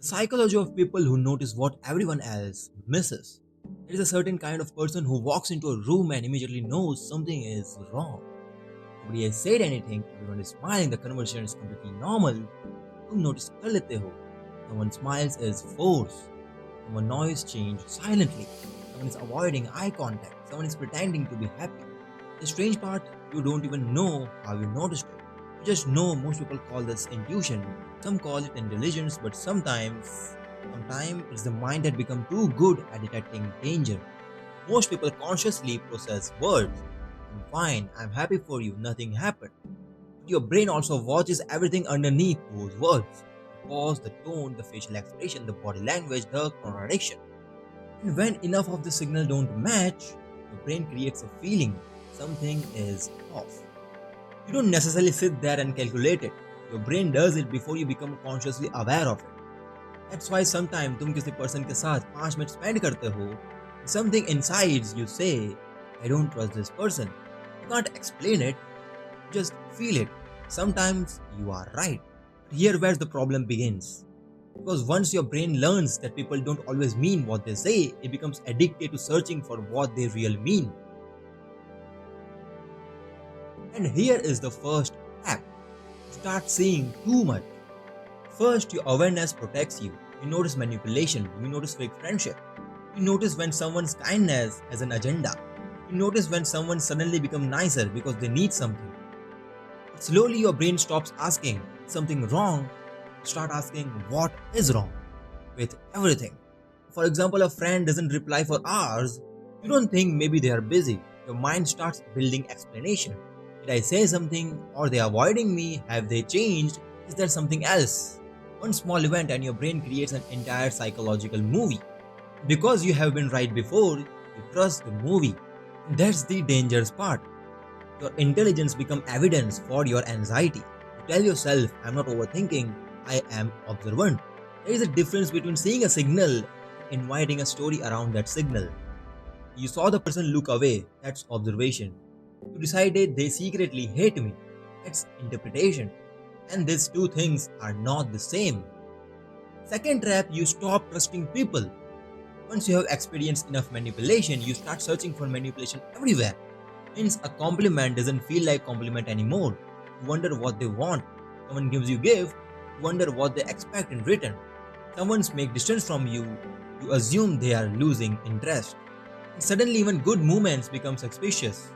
The psychology of people who notice what everyone else misses. There is a certain kind of person who walks into a room and immediately knows something is wrong. Nobody has said anything, everyone is smiling, the conversation is completely normal. तुम notice कर लेते हो. Someone smiles is forced. Someone noise change silently. Someone is avoiding eye contact. Someone is pretending to be happy. The strange part, you don't even know how you noticed it. You just know most people call this intuition. Some call it intelligence, but sometimes it's the mind that become too good at detecting danger. Most people consciously process words. I'm fine, I'm happy for you, nothing happened. But your brain also watches everything underneath those words. The pause, the tone, the facial expression, the body language, the contradiction. And when enough of the signal don't match, your brain creates a feeling something is off. You don't necessarily sit there and calculate it. Your brain does it before you become consciously aware of it. That's why sometimes तुम किसी person के साथ 5 minute spend करते हो, something inside you say, I don't trust this person. You can't explain it, just feel it. Sometimes you are right. Here where the problem begins. Because once your brain learns that people don't always mean what they say, it becomes addicted to searching for what they really mean. And here is the first trap. Start seeing too much. First, your awareness protects you. You notice manipulation, you notice fake friendship. You notice when someone's kindness has an agenda. You notice when someone suddenly becomes nicer because they need something. But slowly your brain stops asking, something wrong? Start asking, what is wrong with everything? For example, a friend doesn't reply for hours. You don't think maybe they are busy. Your mind starts building explanation. Did I say something? Or they avoiding me? Have they changed? Is there something else? One small event and your brain creates an entire psychological movie. Because you have been right before, you trust the movie. That's the dangerous part. Your intelligence becomes evidence for your anxiety. You tell yourself, I'm not overthinking, I am observant. There is a difference between seeing a signal and inviting a story around that signal. You saw the person look away, that's observation. You decided they secretly hate me, that's interpretation. And these two things are not the same. Second trap, you stop trusting people. Once you have experienced enough manipulation, you start searching for manipulation everywhere. Means a compliment doesn't feel like compliment anymore. You wonder what they want. Someone gives you gift, you wonder what they expect in return. Someone's make distance from you, you assume they are losing interest. And suddenly even good moments become suspicious.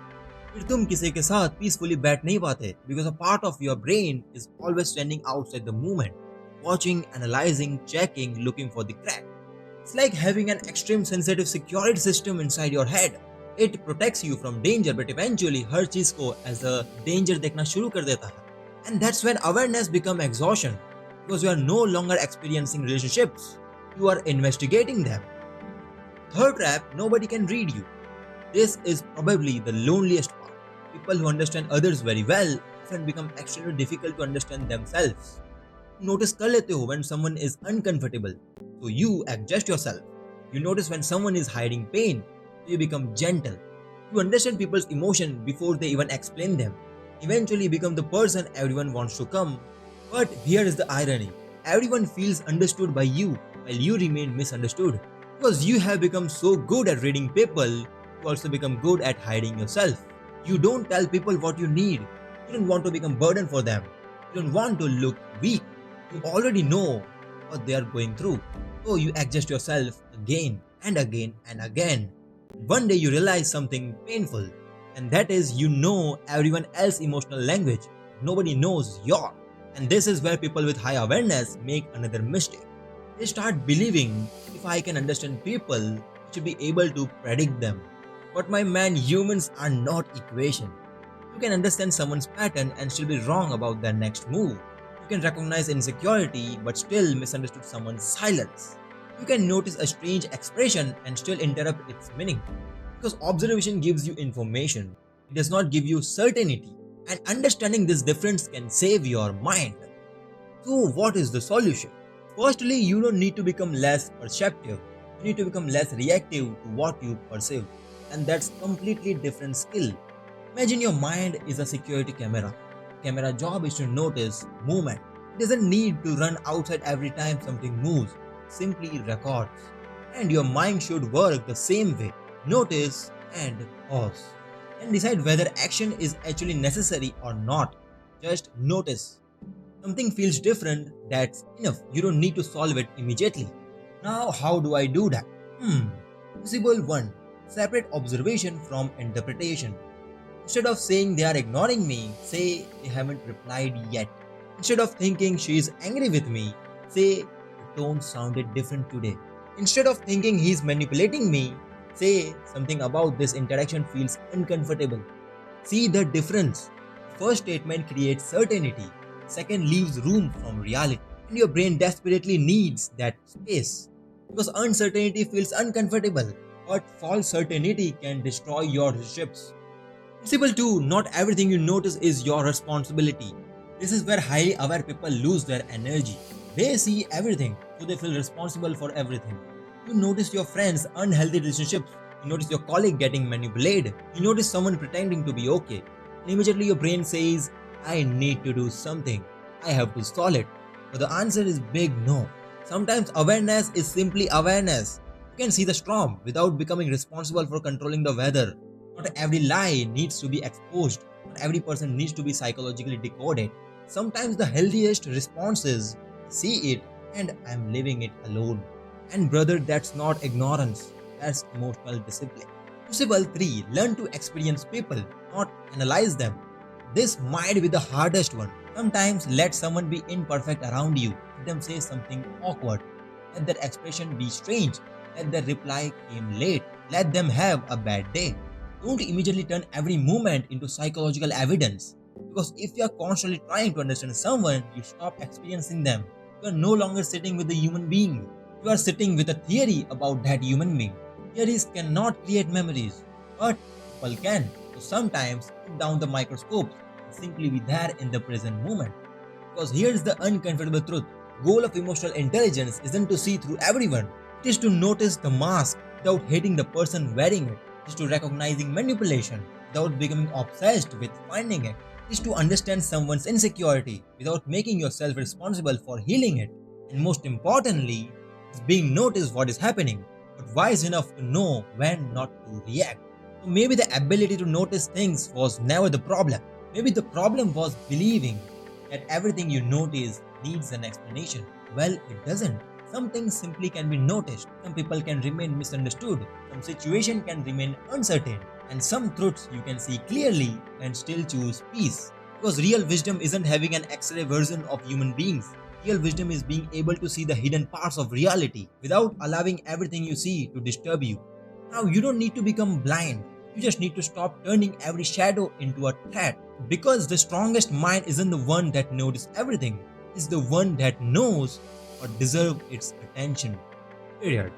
फिर तुम किसी के साथ peacefully बैठ नहीं पाते because a part of your brain is always standing outside the moment, watching, analyzing, checking, looking for the crack. It's like having an extreme sensitive security system inside your head. It protects you from danger but eventually हर चीज को as a danger देखना शुरू कर देता है. And that's when awareness becomes exhaustion because you are no longer experiencing relationships, you are investigating them. Third trap, nobody can read you. This is probably the loneliest part. People who understand others very well often become extremely difficult to understand themselves. Notice कर लेते हो when someone is uncomfortable, so you adjust yourself. You notice when someone is hiding pain, so you become gentle. You understand people's emotion before they even explain them. Eventually you become the person everyone wants to come. But here is the irony. Everyone feels understood by you while you remain misunderstood. Because you have become so good at reading people, you also become good at hiding yourself. You don't tell people what you need. You don't want to become burden for them. You don't want to look weak. You already know what they are going through. So you adjust yourself again and again and again. One day you realize something painful, and that is you know everyone else's emotional language. Nobody knows yours. And this is where people with high awareness make another mistake. They start believing if I can understand people, I should be able to predict them. But my man, humans are not equation. You can understand someone's pattern and still be wrong about their next move. You can recognize insecurity but still misunderstood someone's silence. You can notice a strange expression and still interrupt its meaning. Because observation gives you information, it does not give you certainty. And understanding this difference can save your mind. So, what is the solution? Firstly, you don't need to become less perceptive. You need to become less reactive to what you perceive. And that's completely different skill. Imagine your mind is a security camera. Camera job is to notice movement. It doesn't need to run outside every time something moves, it simply records. And your mind should work the same way. Notice and pause. And decide whether action is actually necessary or not. Just notice. Something feels different, that's enough. You don't need to solve it immediately. Now, how do I do that? Possible 1. Separate observation from interpretation. Instead of saying they are ignoring me, say they haven't replied yet. Instead of thinking she is angry with me, say the tone sounded different today. Instead of thinking he's manipulating me, say something about this interaction feels uncomfortable. See the difference. First statement creates certainty, second leaves room from reality. And your brain desperately needs that space. Because uncertainty feels uncomfortable, but false certainty can destroy your relationships. Principle 2. Not everything you notice is your responsibility. This is where highly aware people lose their energy. They see everything, so they feel responsible for everything. You notice your friends' unhealthy relationships. You notice your colleague getting manipulated. You notice someone pretending to be okay. And immediately your brain says, I need to do something. I have to solve it. But the answer is big no. Sometimes awareness is simply awareness. You can see the storm without becoming responsible for controlling the weather. Not every lie needs to be exposed. Not every person needs to be psychologically decoded. Sometimes the healthiest response is, see it and I'm living it alone. And brother, that's not ignorance. That's emotional discipline. Principle 3. Learn to experience people, not analyze them. This might be the hardest one. Sometimes let someone be imperfect around you. Let them say something awkward. Let their expression be strange. Let their reply came late. Let them have a bad day. Don't immediately turn every movement into psychological evidence. Because if you are constantly trying to understand someone, you stop experiencing them. You are no longer sitting with the human being. You are sitting with a theory about that human being. Theories cannot create memories, but people can. So sometimes put down the microscopes and simply be there in the present moment. Because here's the uncomfortable truth. Goal of emotional intelligence isn't to see through everyone. It is to notice the mask without hating the person wearing it. It is to recognizing manipulation without becoming obsessed with finding it. It is to understand someone's insecurity without making yourself responsible for healing it. And most importantly, it's being noticed what is happening, but wise enough to know when not to react. So maybe the ability to notice things was never the problem. Maybe the problem was believing that everything you notice needs an explanation. Well, it doesn't. Some things simply can be noticed. Some people can remain misunderstood. Some situation can remain uncertain. And some truths you can see clearly and still choose peace. Because real wisdom isn't having an X-ray version of human beings. Real wisdom is being able to see the hidden parts of reality without allowing everything you see to disturb you. Now, you don't need to become blind. You just need to stop turning every shadow into a threat. Because the strongest mind isn't the one that notices everything. It's the one that knows what deserves its attention. Period.